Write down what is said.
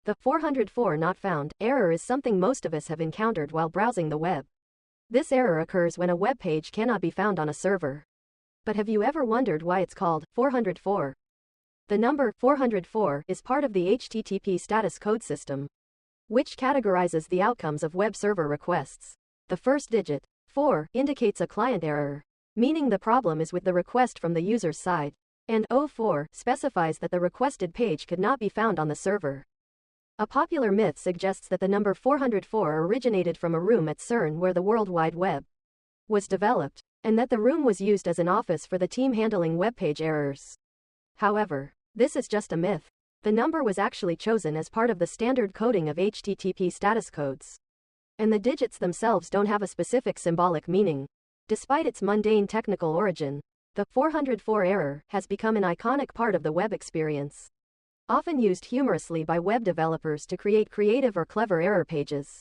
The 404 not found error is something most of us have encountered while browsing the web. This error occurs when a web page cannot be found on a server. But have you ever wondered why it's called 404? The number 404 is part of the HTTP status code system, which categorizes the outcomes of web server requests. The first digit, 4, indicates a client error, meaning the problem is with the request from the user's side, and 04 specifies that the requested page could not be found on the server. A popular myth suggests that the number 404 originated from a room at CERN where the World Wide Web was developed, and that the room was used as an office for the team handling web page errors. However, this is just a myth. The number was actually chosen as part of the standard coding of HTTP status codes, and the digits themselves don't have a specific symbolic meaning. Despite its mundane technical origin, the 404 error has become an iconic part of the web experience, often used humorously by web developers to create creative or clever error pages.